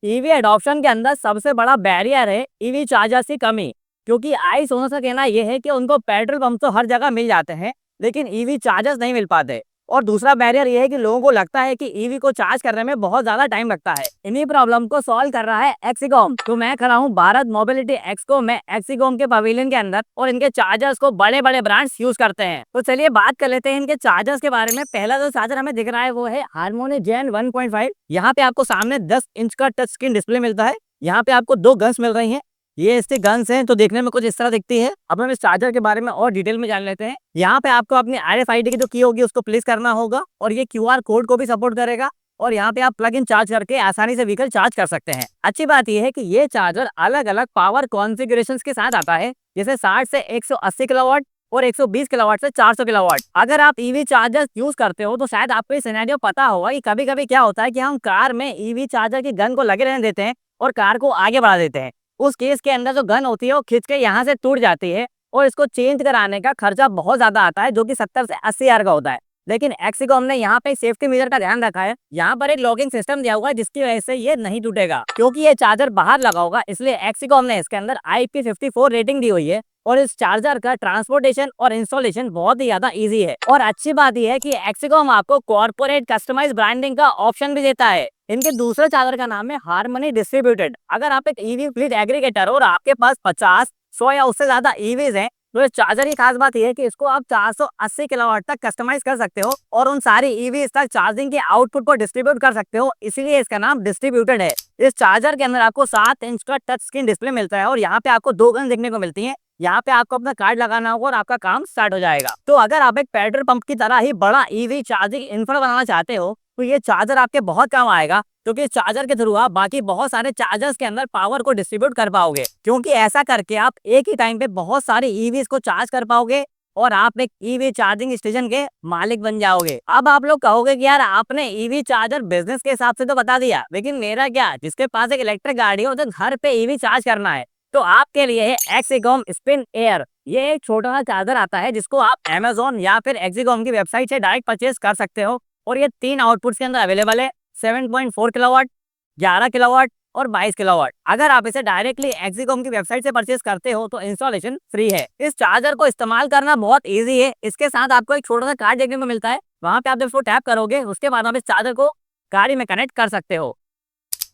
EV adoption के अंदर सबसे बड़ा बैरियर है ईवी चार्जर्स की कमी। क्योंकि आई सोनू का कहना यह है कि उनको पेट्रोल पंप तो हर जगह मिल जाते हैं, लेकिन ईवी चार्जर्स नहीं मिल पाते। और दूसरा बैरियर यह है कि लोगों को लगता है कि ईवी को चार्ज करने में बहुत ज्यादा टाइम लगता है। इन्हीं प्रॉब्लम को सॉल्व कर रहा है एक्सीकॉम। तो मैं खड़ा हूँ भारत मोबिलिटी एक्सपो में एक्सीकॉम के पवेलियन के अंदर, और इनके चार्जर्स को बड़े बड़े ब्रांड्स यूज करते हैं। तो चलिए बात कर लेते हैं इनके चार्जर्स के बारे में। पहला जो चार्जर हमें दिख रहा है वो है हारमोनी जेन 1.5। यहाँ पे आपको सामने 10 इंच का टच स्क्रीन डिस्प्ले मिलता है। यहाँ पे आपको दो गन्स मिल रही हैं। ये इसके गन्स हैं तो देखने में कुछ इस तरह दिखती है। अब हम इस चार्जर के बारे में और डिटेल में जान लेते हैं। यहाँ पे आपको अपनी RFID की जो की होगी उसको प्लेस करना होगा, और ये QR कोड को भी सपोर्ट करेगा। और यहाँ पे आप प्लग इन चार्ज करके आसानी से व्हीकल चार्ज कर सकते हैं। अच्छी बात यह है कि ये चार्जर अलग अलग पावर कॉन्फ़िगरेशंस के साथ आता है, जैसे 60 से 180 किलोवाट और 120 किलोवाट से 400 किलोवाट। अगर आप ईवी चार्जर यूज करते हो तो शायद आपको ये सिनेरियो पता होगा कि कभी कभी क्या होता है कि हम कार में ईवी चार्जर की गन को लगे रहने देते हैं और कार को आगे बढ़ा देते हैं। उस केस के अंदर जो गन होती है वो खिंच के यहाँ से टूट जाती है, और इसको चेंज कराने का खर्चा बहुत ज्यादा आता है, जो कि 70 से 80 हजार का होता है। लेकिन एक्सीकॉम ने यहाँ पे सेफ्टी मेजर का ध्यान रखा है। यहाँ पर एक लॉकिंग सिस्टम दिया हुआ है जिसकी वजह से ये नहीं टूटेगा। क्योंकि ये चार्जर बाहर लगा होगा, इसलिए एक्सीकॉम ने इसके अंदर IP54 रेटिंग दी हुई है। और इस चार्जर का ट्रांसपोर्टेशन और इंस्टॉलेशन बहुत ही ज्यादा इजी है। और अच्छी बात यह है कि एक्सीकॉम आपको कॉर्पोरेट कस्टमाइज ब्रांडिंग का ऑप्शन भी देता है। इनके दूसरे चार्जर का नाम है हार्मनी डिस्ट्रीब्यूटेड। अगर आप एक ईवी फ्लीट एग्रीगेटर हो और आपके पास 50, 100 या उससे ज्यादा ईवीज हैं, तो इस चार्जर की खास बात यह है कि इसको आप 480 किलोवाट तक कस्टमाइज कर सकते हो और उन सारी ईवीज तक चार्जिंग के आउटपुट को डिस्ट्रीब्यूट कर सकते हो, इसीलिए इसका नाम डिस्ट्रीब्यूटेड है। इस चार्जर के अंदर आपको 7 इंच का टच स्क्रीन डिस्प्ले मिलता है, और यहाँ पे आपको दो गन देखने को मिलती है। यहाँ पे आपको अपना कार्ड लगाना होगा और आपका काम स्टार्ट हो जाएगा। तो अगर आप एक पेट्रोल पंप की तरह ही बड़ा ईवी चार्जिंग इंफ्रा बनाना चाहते हो तो ये चार्जर आपके बहुत काम आएगा, क्योंकि इस चार्जर के थ्रू आप बाकी बहुत सारे चार्जर्स के अंदर पावर को डिस्ट्रीब्यूट कर पाओगे। क्योंकि ऐसा करके आप एक ही टाइम पे बहुत सारे ईवीज को चार्ज कर पाओगे और आप एक ईवी चार्जिंग स्टेशन के मालिक बन जाओगे। अब आप लोग कहोगे कि यार आपने ईवी चार्जर बिजनेस के हिसाब से तो बता दिया, लेकिन मेरा क्या, जिसके पास एक इलेक्ट्रिक गाड़ी है उसे घर पे ईवी चार्ज करना है, तो आपके लिए है एक्सीकॉम स्पिन एयर। ये एक छोटा सा चार्जर आता है जिसको आप Amazon या फिर एक्सीकॉम की वेबसाइट से डायरेक्ट परचेज कर सकते हो। और ये 3 आउटपुट्स के अंदर अवेलेबल है, 7.4 किलोवाट, 11 किलोवाट और 22 किलोवाट। अगर आप इसे डायरेक्टली एक्सीकॉम की वेबसाइट से परचेज करते हो तो इंस्टॉलेशन फ्री है। इस चार्जर को इस्तेमाल करना बहुत इजी है। इसके साथ आपको एक छोटा सा कार्ड देखने को मिलता है, वहां पे आप जब इसको टैप करोगे उसके बाद आप इस चार्जर को गाड़ी में कनेक्ट कर सकते हो।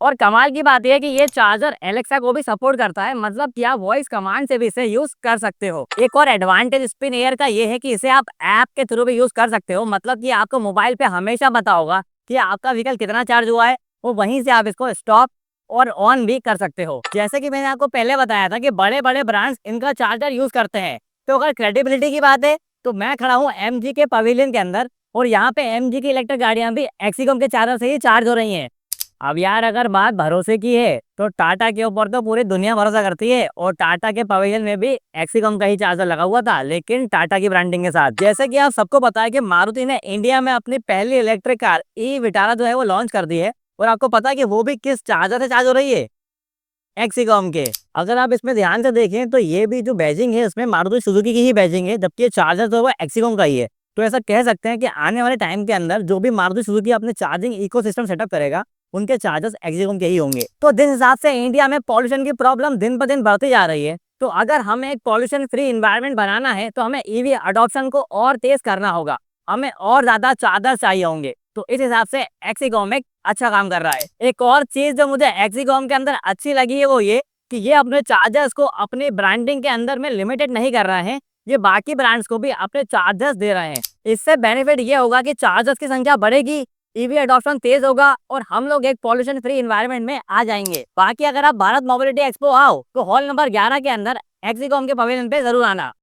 और कमाल की बात यह है कि ये चार्जर एलेक्सा को भी सपोर्ट करता है, मतलब कि आप वॉइस कमांड से भी इसे यूज कर सकते हो। एक और एडवांटेज स्पिन एयर का ये है कि इसे आप ऐप के थ्रू भी यूज कर सकते हो, मतलब कि आपको मोबाइल पे हमेशा पता होगा कि आपका व्हीकल कितना चार्ज हुआ है, वो वहीं से आप इसको स्टॉप और ऑन भी कर सकते हो। जैसे कि मैंने आपको पहले बताया था कि बड़े बड़े ब्रांड्स इनका चार्जर यूज करते हैं। तो अगर क्रेडिबिलिटी की बात है तो मैं खड़ा हूँ MG के पवेलियन के अंदर, और यहाँ पे MG की इलेक्ट्रिक गाड़ियां भी एक्सीकॉम के चार्जर से ही चार्ज हो रही हैं। अब यार अगर बात भरोसे की है तो टाटा के ऊपर तो पूरी दुनिया भरोसा करती है, और टाटा के पवेलियन में भी एक्सीकॉम का ही चार्जर लगा हुआ था, लेकिन टाटा की ब्रांडिंग के साथ। जैसे कि आप सबको पता है कि मारुति ने इंडिया में अपनी पहली इलेक्ट्रिक कार ई विटारा जो है वो लॉन्च कर दी है, और आपको पता है कि वो भी किस चार्जर से चार्ज हो रही है, एक्सीकॉम के। अगर आप इसमें ध्यान से देखें तो ये भी जो बैजिंग है उसमें मारुति सुजुकी की ही बैजिंग है, जबकि ये चार्जर जो है वो एक्सीकॉम का ही है। तो ऐसा कह सकते हैं कि आने वाले टाइम के अंदर जो भी मारुति सुजुकी अपने चार्जिंग इकोसिस्टम सेटअप करेगा उनके चार्जर्स एक्सीकॉम के ही होंगे। तो जिस हिसाब से इंडिया में पॉल्यूशन की प्रॉब्लम दिन ब दिन बढ़ती जा रही है, तो अगर हमें एक पॉल्यूशन फ्री इन्वायरमेंट बनाना है तो हमें ईवी अडॉप्शन को और तेज करना होगा, हमें और ज्यादा चार्जर चाहिए होंगे। तो इस हिसाब से एक्सीकॉम एक अच्छा काम कर रहा है। एक और चीज जो मुझे एक्सीकॉम के अंदर अच्छी लगी है वो ये कि ये अपने चार्जर्स को अपनी ब्रांडिंग के अंदर में लिमिटेड नहीं कर रहे हैं, ये बाकी ब्रांड्स को भी अपने चार्जर्स दे रहे हैं। इससे बेनिफिट ये होगा कि चार्जर्स की संख्या बढ़ेगी, ईवी अडॉप्शन तेज होगा, और हम लोग एक पॉल्यूशन फ्री इन्वायरमेंट में आ जाएंगे। बाकी अगर आप भारत मोबिलिटी एक्सपो आओ तो हॉल नंबर 11 के अंदर एक्सीकॉम के पवेलियन पे जरूर आना।